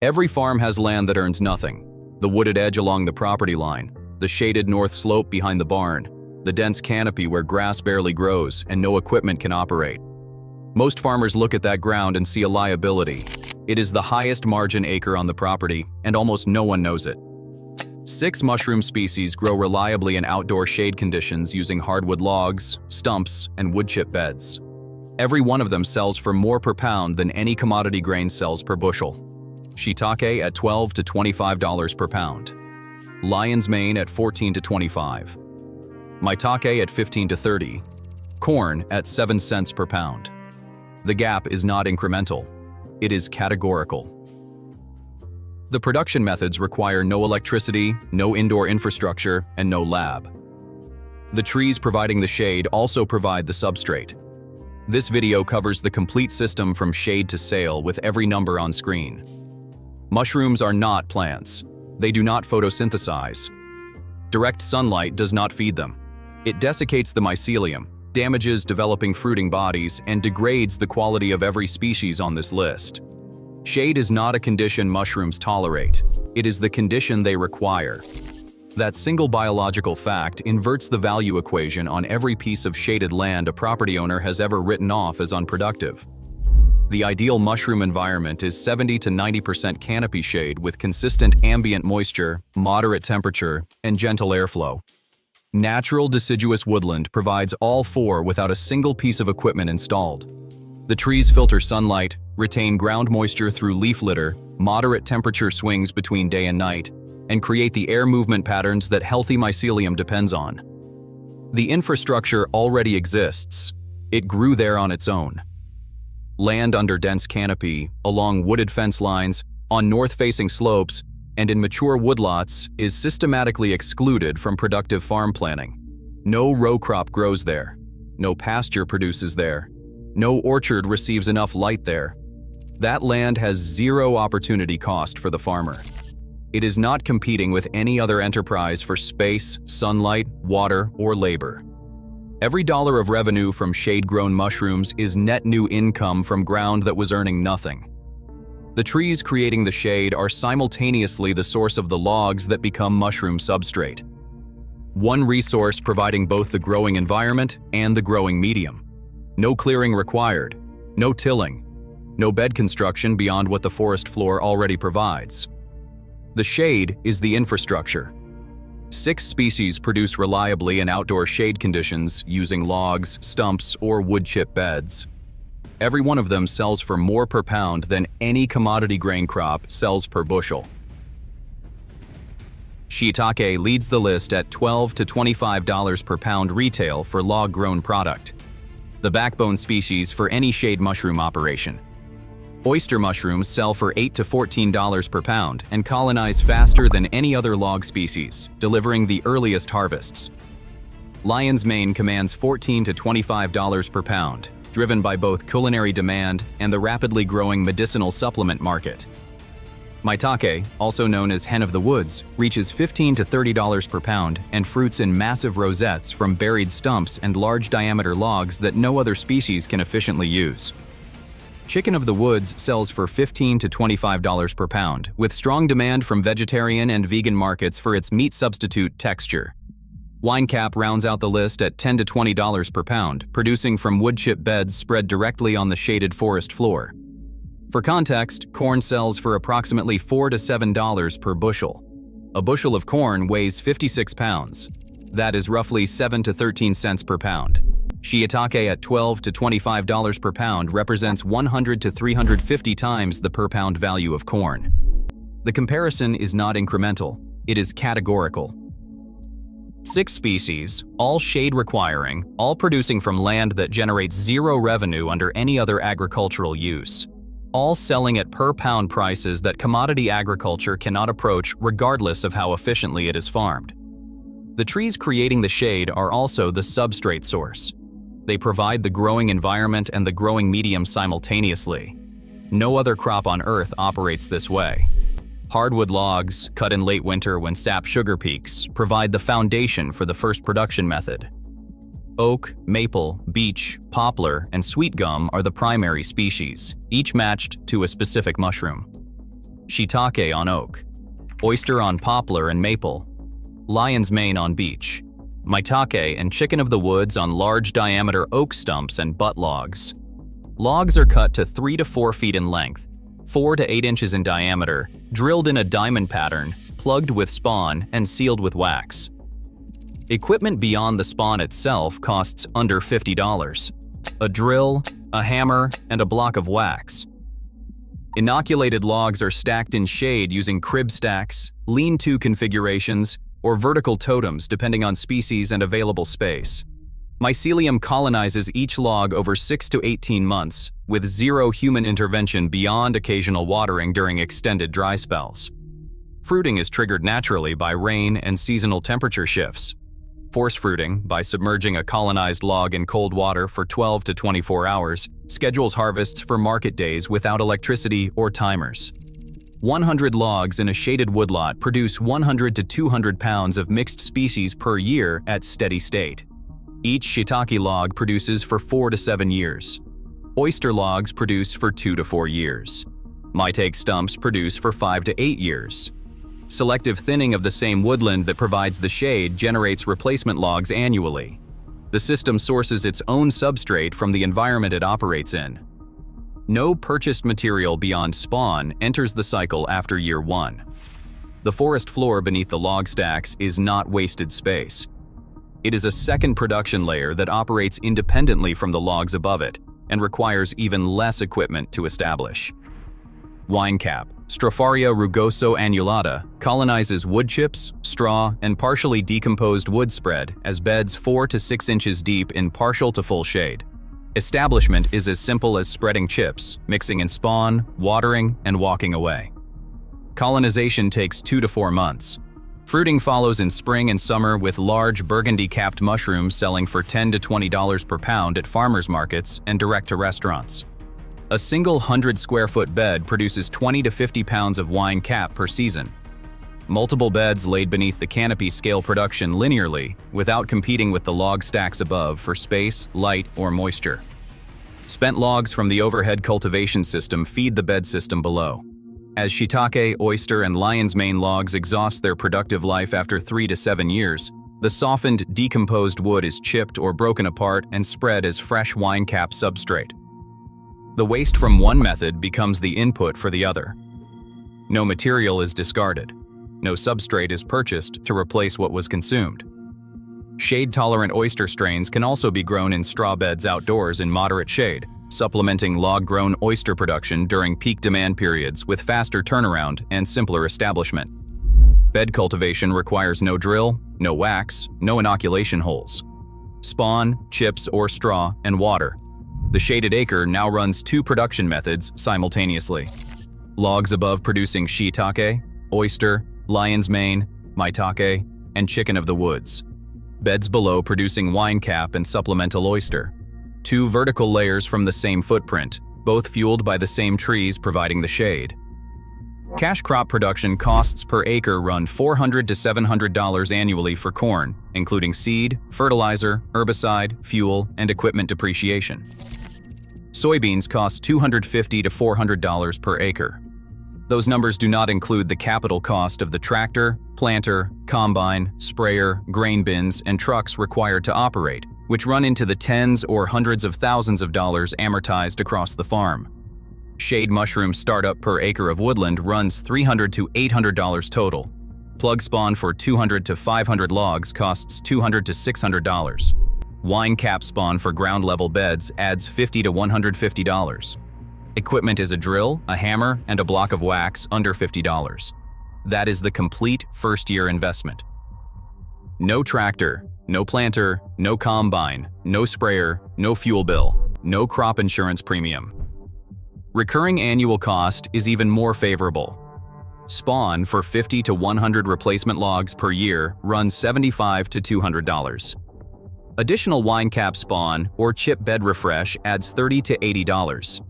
Every farm has land that earns nothing. The wooded edge along the property line, the shaded north slope behind the barn, the dense canopy where grass barely grows and no equipment can operate. Most farmers look at that ground and see a liability. It is the highest margin acre on the property, and almost no one knows it. 6 mushroom species grow reliably in outdoor shade conditions using hardwood logs, stumps, and wood chip beds. Every one of them sells for more per pound than any commodity grain sells per bushel. Shiitake at $12 to $25 per pound. Lion's mane at $14 to $25. Maitake at $15 to $30. Corn at 7 cents per pound. The gap is not incremental. It is categorical. The production methods require no electricity, no indoor infrastructure, and no lab. The trees providing the shade also provide the substrate. This video covers the complete system from shade to sale with every number on screen. Mushrooms are not plants. They do not photosynthesize. Direct sunlight does not feed them. It desiccates the mycelium, damages developing fruiting bodies, and degrades the quality of every species on this list. Shade is not a condition mushrooms tolerate. It is the condition they require. That single biological fact inverts the value equation on every piece of shaded land a property owner has ever written off as unproductive. The ideal mushroom environment is 70 to 90% canopy shade with consistent ambient moisture, moderate temperature, and gentle airflow. Natural deciduous woodland provides all 4 without a single piece of equipment installed. The trees filter sunlight, retain ground moisture through leaf litter, moderate temperature swings between day and night, and create the air movement patterns that healthy mycelium depends on. The infrastructure already exists. It grew there on its own. Land under dense canopy, along wooded fence lines, on north-facing slopes, and in mature woodlots is systematically excluded from productive farm planning. No row crop grows there. No pasture produces there. No orchard receives enough light there. That land has zero opportunity cost for the farmer. It is not competing with any other enterprise for space, sunlight, water, or labor. Every dollar of revenue from shade-grown mushrooms is net new income from ground that was earning nothing. The trees creating the shade are simultaneously the source of the logs that become mushroom substrate. One resource providing both the growing environment and the growing medium. No clearing required, no tilling, no bed construction beyond what the forest floor already provides. The shade is the infrastructure. 6 species produce reliably in outdoor shade conditions using logs, stumps, or wood chip beds. Every one of them sells for more per pound than any commodity grain crop sells per bushel. Shiitake leads the list at $12 to $25 per pound retail for log-grown product, the backbone species for any shade mushroom operation. Oyster mushrooms sell for $8 to $14 per pound and colonize faster than any other log species, delivering the earliest harvests. Lion's mane commands $14 to $25 per pound, driven by both culinary demand and the rapidly growing medicinal supplement market. Maitake, also known as hen of the woods, reaches $15 to $30 per pound and fruits in massive rosettes from buried stumps and large diameter logs that no other species can efficiently use. Chicken of the woods sells for $15 to $25 per pound, with strong demand from vegetarian and vegan markets for its meat substitute texture. Winecap rounds out the list at $10 to $20 per pound, producing from wood chip beds spread directly on the shaded forest floor. For context, corn sells for approximately $4 to $7 per bushel. A bushel of corn weighs 56 pounds. That is roughly 7 to 13 cents per pound. Shiitake at $12 to $25 per pound represents 100 to 350 times the per pound value of corn. The comparison is not incremental, it is categorical. 6 species, all shade requiring, all producing from land that generates zero revenue under any other agricultural use. All selling at per pound prices that commodity agriculture cannot approach regardless of how efficiently it is farmed. The trees creating the shade are also the substrate source. They provide the growing environment and the growing medium simultaneously. No other crop on Earth operates this way. Hardwood logs, cut in late winter when sap sugar peaks, provide the foundation for the first production method. Oak, maple, beech, poplar, and sweet gum are the primary species, each matched to a specific mushroom. Shiitake on oak, oyster on poplar and maple, lion's mane on beech, maitake and chicken of the woods on large diameter oak stumps and butt logs. Logs are cut to 3 to 4 feet in length, 4 to 8 inches in diameter, drilled in a diamond pattern, plugged with spawn, and sealed with wax. Equipment beyond the spawn itself costs under $50. A drill, a hammer, and a block of wax. Inoculated logs are stacked in shade using crib stacks, lean-to configurations, or vertical totems depending on species and available space. Mycelium colonizes each log over 6 to 18 months, with zero human intervention beyond occasional watering during extended dry spells. Fruiting is triggered naturally by rain and seasonal temperature shifts. Force fruiting, by submerging a colonized log in cold water for 12 to 24 hours, schedules harvests for market days without electricity or timers. 100 logs in a shaded woodlot produce 100 to 200 pounds of mixed species per year at steady state. Each shiitake log produces for 4 to 7 years. Oyster logs produce for 2 to 4 years. Maitake stumps produce for 5 to 8 years. Selective thinning of the same woodland that provides the shade generates replacement logs annually. The system sources its own substrate from the environment it operates in. No purchased material beyond spawn enters the cycle after year 1. The forest floor beneath the log stacks is not wasted space. It is a second production layer that operates independently from the logs above it and requires even less equipment to establish. Winecap, Stropharia rugoso annulata, colonizes wood chips, straw, and partially decomposed wood spread as beds 4 to 6 inches deep in partial to full shade. Establishment is as simple as spreading chips, mixing in spawn, watering, and walking away. Colonization takes 2 to 4 months. Fruiting follows in spring and summer with large burgundy-capped mushrooms selling for $10 to $20 per pound at farmers markets and direct to restaurants. A single 100-square-foot bed produces 20 to 50 pounds of wine cap per season. Multiple beds laid beneath the canopy scale production linearly without competing with the log stacks above for space, light, or moisture. Spent logs from the overhead cultivation system feed the bed system below. As shiitake, oyster, and lion's mane logs exhaust their productive life after 3 to 7 years, the softened, decomposed wood is chipped or broken apart and spread as fresh wine cap substrate. The waste from one method becomes the input for the other. No material is discarded. No substrate is purchased to replace what was consumed. Shade-tolerant oyster strains can also be grown in straw beds outdoors in moderate shade, supplementing log-grown oyster production during peak demand periods with faster turnaround and simpler establishment. Bed cultivation requires no drill, no wax, no inoculation holes. Spawn, chips or straw, and water. The shaded acre now runs 2 production methods simultaneously. Logs above producing shiitake, oyster, lion's mane, maitake, and chicken of the woods. Beds below producing wine cap and supplemental oyster. 2 vertical layers from the same footprint, both fueled by the same trees providing the shade. Cash crop production costs per acre run $400 to $700 annually for corn, including seed, fertilizer, herbicide, fuel, and equipment depreciation. Soybeans cost $250 to $400 per acre. Those numbers do not include the capital cost of the tractor, planter, combine, sprayer, grain bins, and trucks required to operate, which run into the tens or hundreds of thousands of dollars amortized across the farm. Shade mushroom startup per acre of woodland runs $300 to $800 total. Plug spawn for 200 to 500 logs costs $200 to $600. Wine cap spawn for ground-level beds adds $50 to $150. Equipment is a drill, a hammer, and a block of wax under $50. That is the complete first-year investment. No tractor, no planter, no combine, no sprayer, no fuel bill, no crop insurance premium. Recurring annual cost is even more favorable. Spawn for 50 to 100 replacement logs per year runs $75 to $200. Additional wine cap spawn or chip bed refresh adds $30 to $80.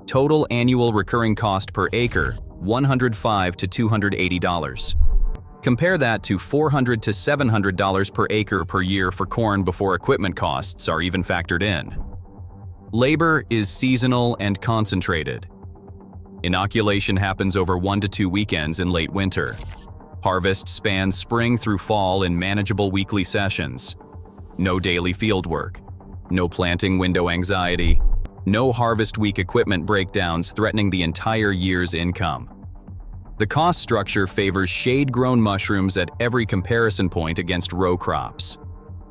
Total annual recurring cost per acre, $105 to $280. Compare that to $400 to $700 per acre per year for corn before equipment costs are even factored in. Labor is seasonal and concentrated. Inoculation happens over 1 to 2 weekends in late winter. Harvest spans spring through fall in manageable weekly sessions. No daily field work. No planting window anxiety. No harvest week equipment breakdowns threatening the entire year's income. The cost structure favors shade-grown mushrooms at every comparison point against row crops.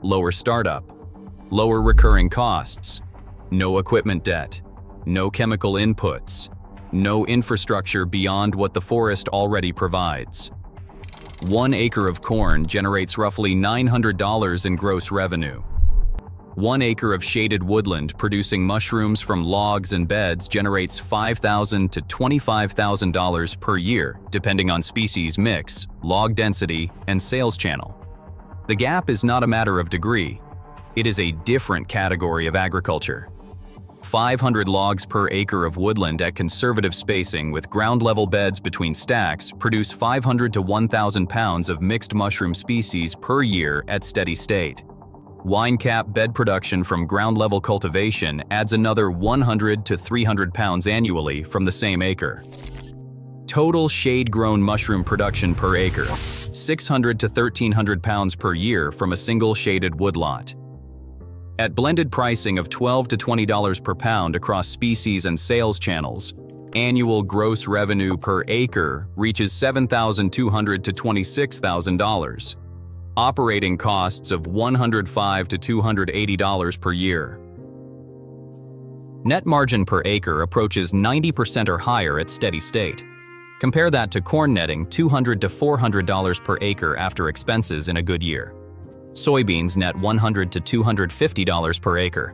Lower startup. Lower recurring costs. No equipment debt. No chemical inputs. No infrastructure beyond what the forest already provides. 1 acre of corn generates roughly $900 in gross revenue. 1 acre of shaded woodland producing mushrooms from logs and beds generates $5,000 to $25,000 per year, depending on species mix, log density, and sales channel. The gap is not a matter of degree. It is a different category of agriculture. 500 logs per acre of woodland at conservative spacing with ground-level beds between stacks produce 500 to 1,000 pounds of mixed mushroom species per year at steady state. Wine cap bed production from ground-level cultivation adds another 100 to 300 pounds annually from the same acre. Total shade-grown mushroom production per acre, 600 to 1,300 pounds per year from a single shaded woodlot. At blended pricing of $12 to $20 per pound across species and sales channels, annual gross revenue per acre reaches $7,200 to $26,000. Operating costs of $105 to $280 per year. Net margin per acre approaches 90% or higher at steady state. Compare that to corn netting $200 to $400 per acre after expenses in a good year. Soybeans net $100 to $250 per acre.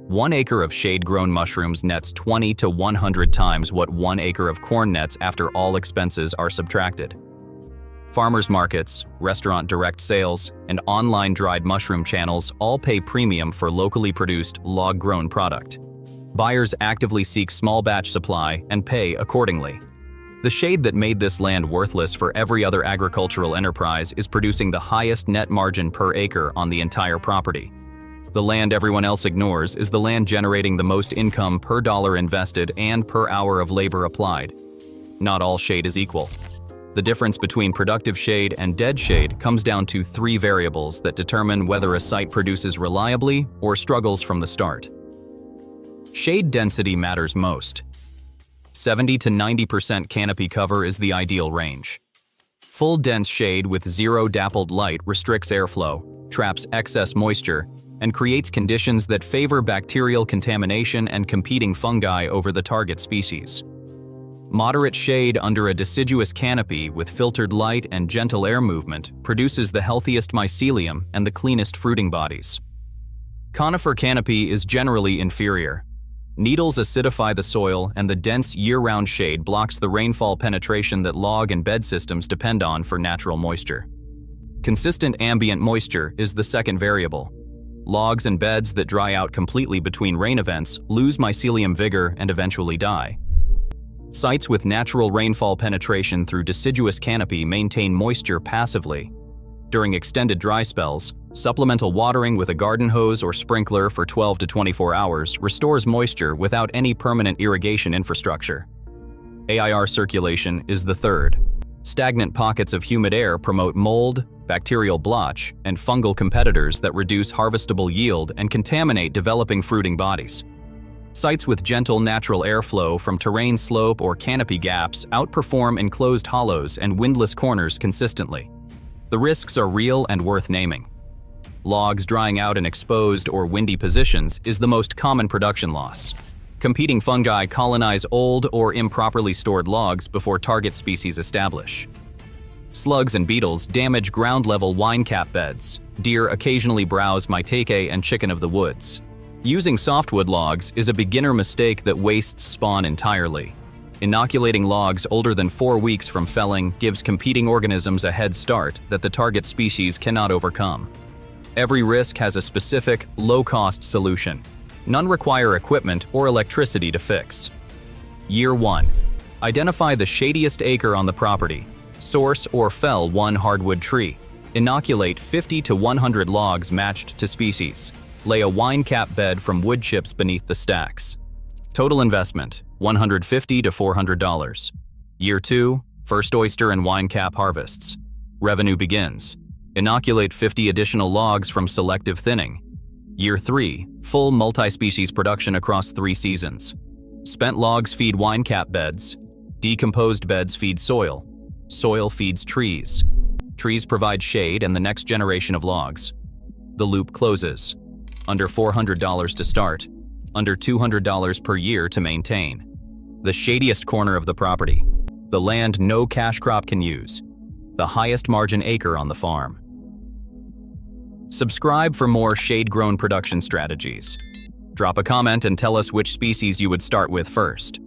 1 acre of shade-grown mushrooms nets 20 to 100 times what 1 acre of corn nets after all expenses are subtracted. Farmers markets, restaurant direct sales, and online dried mushroom channels all pay premium for locally produced, log-grown product. Buyers actively seek small batch supply and pay accordingly. The shade that made this land worthless for every other agricultural enterprise is producing the highest net margin per acre on the entire property. The land everyone else ignores is the land generating the most income per dollar invested and per hour of labor applied. Not all shade is equal. The difference between productive shade and dead shade comes down to 3 variables that determine whether a site produces reliably or struggles from the start. Shade density matters most. 70 to 90% canopy cover is the ideal range. Full dense shade with zero dappled light restricts airflow, traps excess moisture, and creates conditions that favor bacterial contamination and competing fungi over the target species. Moderate shade under a deciduous canopy with filtered light and gentle air movement produces the healthiest mycelium and the cleanest fruiting bodies. Conifer canopy is generally inferior. Needles acidify the soil, and the dense year-round shade blocks the rainfall penetration that log and bed systems depend on for natural moisture. Consistent ambient moisture is the second variable. Logs and beds that dry out completely between rain events lose mycelium vigor and eventually die. Sites with natural rainfall penetration through deciduous canopy maintain moisture passively. During extended dry spells, supplemental watering with a garden hose or sprinkler for 12 to 24 hours restores moisture without any permanent irrigation infrastructure. AIR circulation is the third. Stagnant pockets of humid air promote mold, bacterial blotch, and fungal competitors that reduce harvestable yield and contaminate developing fruiting bodies. Sites with gentle natural airflow from terrain slope or canopy gaps outperform enclosed hollows and windless corners consistently. The risks are real and worth naming. Logs drying out in exposed or windy positions is the most common production loss. Competing fungi colonize old or improperly stored logs before target species establish. Slugs and beetles damage ground-level wine cap beds. Deer occasionally browse Shiitake and chicken of the woods. Using softwood logs is a beginner mistake that wastes spawn entirely. Inoculating logs older than 4 weeks from felling gives competing organisms a head start that the target species cannot overcome. Every risk has a specific, low-cost solution. None require equipment or electricity to fix. Year 1. Identify the shadiest acre on the property. Source or fell 1 hardwood tree. Inoculate 50 to 100 logs matched to species. Lay a wine cap bed from wood chips beneath the stacks. Total investment, $150 to $400. Year 2, first oyster and wine cap harvests. Revenue begins. Inoculate 50 additional logs from selective thinning. Year 3, full multi-species production across 3 seasons. Spent logs feed wine cap beds. Decomposed beds feed soil. Soil feeds trees. Trees provide shade and the next generation of logs. The loop closes. Under $400 to start. Under $200 per year to maintain. The shadiest corner of the property. The land no cash crop can use. The highest margin acre on the farm. Subscribe for more shade-grown production strategies. Drop a comment and tell us which species you would start with first.